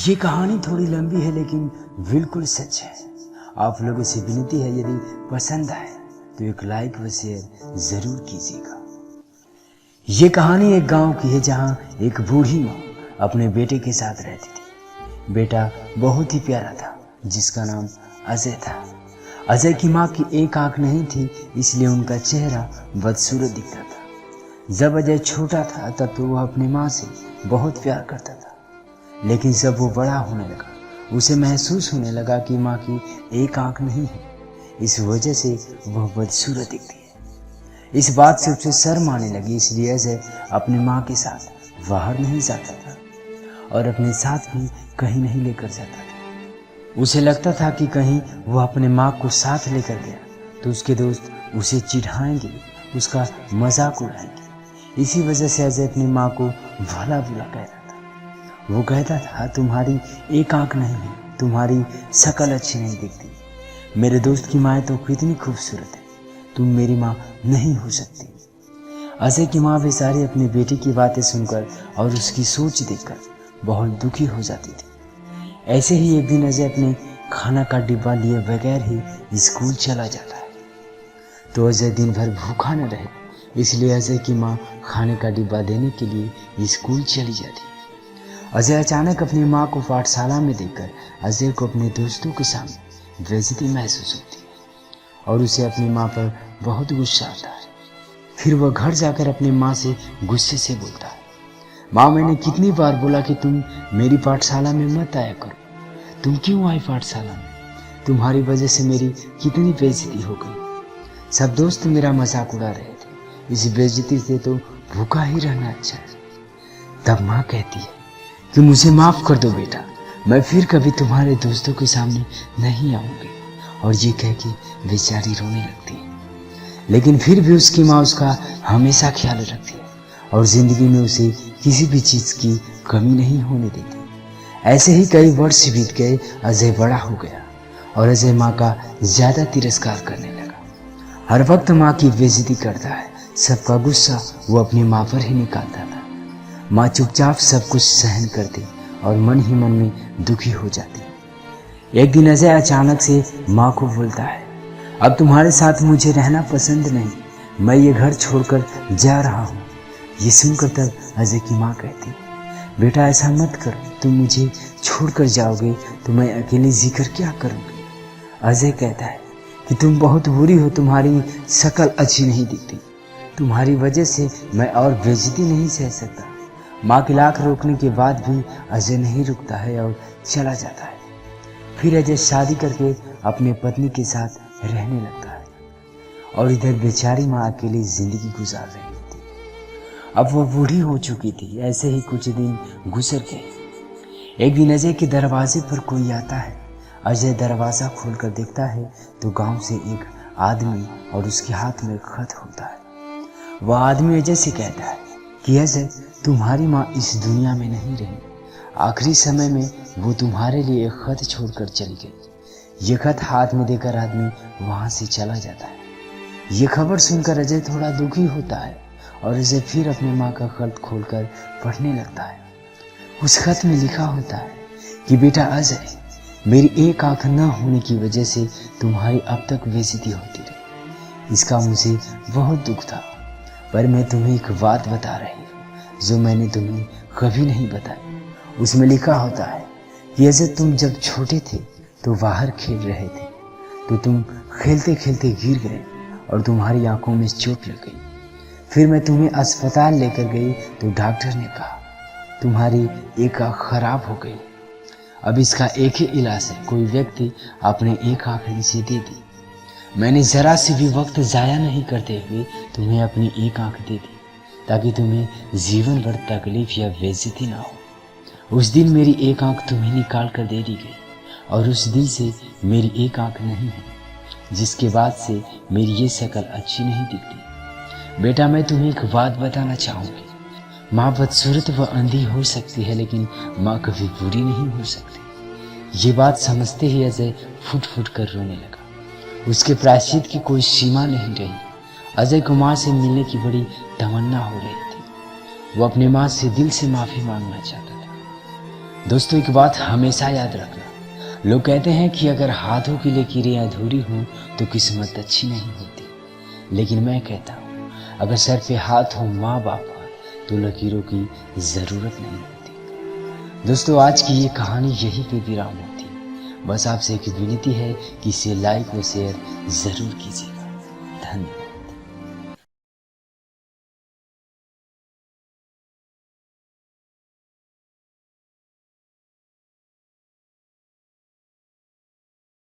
ये कहानी थोड़ी लंबी है लेकिन बिल्कुल सच है। आप लोगों से विनती है, यदि पसंद आए तो एक लाइक व शेयर जरूर कीजिएगा। ये कहानी एक गांव की है जहां एक बूढ़ी माँ अपने बेटे के साथ रहती थी। बेटा बहुत ही प्यारा था जिसका नाम अजय था। अजय की माँ की एक आंख नहीं थी, इसलिए उनका चेहरा बदसूरत दिखता था। जब अजय छोटा था तब तो वह अपनी माँ से बहुत प्यार करता था, लेकिन जब वो बड़ा होने लगा उसे महसूस होने लगा कि माँ की एक आंख नहीं है, इस वजह से वह बदसूरत दिखती है। इस बात से उसे शर्म आने लगी, इसलिए अजय अपनी माँ के साथ बाहर नहीं जाता था और अपने साथ भी कहीं नहीं लेकर जाता था। उसे लगता था कि कहीं वह अपने माँ को साथ लेकर गया तो उसके दोस्त उसे चिढ़ाएंगे, उसका मजाक उड़ाएंगे। इसी वजह से अजय अपनी माँ को भला बुरा कहता था। वो कहता था, तुम्हारी एक आंख नहीं है, तुम्हारी शक्ल अच्छी नहीं दिखती। मेरे दोस्त की माँ तो कितनी खूबसूरत है, तुम मेरी माँ नहीं हो सकती। अजय की माँ बेचारी अपने बेटे की बातें सुनकर और उसकी सोच देखकर बहुत दुखी हो जाती थी। ऐसे ही एक दिन अजय अपने खाना का डिब्बा लिए बगैर ही स्कूल चला जाता है। तो अजय दिन भर भूखा न रहे, इसलिए अजय की माँ खाने का डिब्बा देने के लिए स्कूल चली जाती है। अजय अचानक अपनी माँ को पाठशाला में देखकर अजय को अपने दोस्तों के सामने बेइज्जती महसूस होती है और उसे अपनी माँ पर बहुत गुस्सा आता है। फिर वह घर जाकर अपनी माँ से गुस्से से बोलता है, माँ मैंने कितनी बार बोला कि तुम मेरी पाठशाला में मत आया करो, तुम क्यों आई पाठशाला में? तुम्हारी वजह से मेरी कितनी बेइज्जती हो गई। सब दोस्त मेरा मजाक उड़ा रहे थे, इस बेइज्जती से तो भूखा ही रहना अच्छा है। तब माँ कहती है कि मुझे माफ कर दो बेटा, मैं फिर कभी तुम्हारे दोस्तों के सामने नहीं आऊंगी। और ये कह के बेचारी रोने लगती है, लेकिन फिर भी उसकी माँ उसका हमेशा ख्याल रखती है और जिंदगी में उसे किसी भी चीज की कमी नहीं होने देती। ऐसे ही कई वर्ष बीत गए। अजय बड़ा हो गया और अजय माँ का ज्यादा तिरस्कार करने लगा। हर वक्त माँ की बेइज्जती करता है, सबका गुस्सा वो अपनी माँ पर ही निकालता था। माँ चुपचाप सब कुछ सहन करती और मन ही मन में दुखी हो जाती। एक दिन अजय अचानक से माँ को बोलता है, अब तुम्हारे साथ मुझे रहना पसंद नहीं, मैं ये घर छोड़कर जा रहा हूँ। ये सुनकर तब अजय की माँ कहती, बेटा ऐसा मत करो, तुम मुझे छोड़कर जाओगे तो मैं अकेले जीकर क्या करूँगी। अजय कहता है कि तुम बहुत बुरी हो, तुम्हारी शक्ल अच्छी नहीं दिखती, तुम्हारी वजह से मैं और बेइज्जती नहीं सह सकता। माँ की लाख रोकने के बाद भी अजय नहीं रुकता है और चला जाता है। फिर अजय शादी करके अपने पत्नी के साथ रहने लगता है और इधर बेचारी माँ अकेली जिंदगी गुजार रही थी। अब वह बूढ़ी हो चुकी थी। ऐसे ही कुछ दिन गुजर गए। एक दिन अजय के दरवाजे पर कोई आता है। अजय दरवाजा खोलकर देखता है तो गांव से एक आदमी और उसके हाथ में खत होता है। वह आदमी अजय से कहता है कि अजय, तुम्हारी माँ इस दुनिया में नहीं रही, आखिरी समय में वो तुम्हारे लिए एक खत छोड़कर चली गई। ये खत हाथ में देकर आदमी वहां से चला जाता है। ये खबर सुनकर अजय थोड़ा दुखी होता है और अजय फिर अपनी माँ का खत खोलकर पढ़ने लगता है। उस खत में लिखा होता है कि बेटा अजय, मेरी एक आंख न होने की वजह से तुम्हारी अब तक बेइज्जती होती रही। इसका मुझे बहुत दुख था, पर मैं तुम्हें एक बात बता रही हूँ जो मैंने तुम्हें कभी नहीं बताई। उसमें लिखा होता है कि अजय, तुम जब छोटे थे तो बाहर खेल रहे थे, तो तुम खेलते खेलते गिर गए और तुम्हारी आंखों में चोट लग गई। फिर मैं तुम्हें अस्पताल लेकर गई तो डॉक्टर ने कहा तुम्हारी एक आंख खराब हो गई, अब इसका एक ही इलाज है, कोई व्यक्ति अपने एक आंख नीचे दे दी। मैंने जरा से भी वक्त जाया नहीं करते हुए तुम्हें अपनी एक आंख दे दी ताकि तुम्हें जीवन भर तकलीफ या बेइज्जती ना हो। उस दिन मेरी एक आंख तुम्हें निकाल कर दे दी गई और उस दिन से मेरी एक आंख नहीं है, जिसके बाद से मेरी ये शक्ल अच्छी नहीं दिखती। बेटा मैं तुम्हें एक बात बताना चाहूँगी, माँ बदसूरत व अंधी हो सकती है लेकिन माँ कभी बुरी नहीं हो सकती। ये बात समझते ही अजय फुट फुट कर रोने लगा। उसके प्रायश्चित की कोई सीमा नहीं रही। अजय को माँ से मिलने की बड़ी तमन्ना हो रही थी। वो अपनी माँ से दिल से माफ़ी मांगना चाहता था। दोस्तों एक बात हमेशा याद रखना, लोग कहते हैं कि अगर हाथों की लकीरें अधूरी हों तो किस्मत अच्छी नहीं होती, लेकिन मैं कहता हूँ अगर सर पे हाथ हो माँ बाप का तो लकीरों की ज़रूरत नहीं होती। दोस्तों आज की ये कहानी यहीं पे विराम होती है। बस आपसे एक विनती है कि इसे लाइक व शेयर ज़रूर कीजिएगा। धन्यवाद।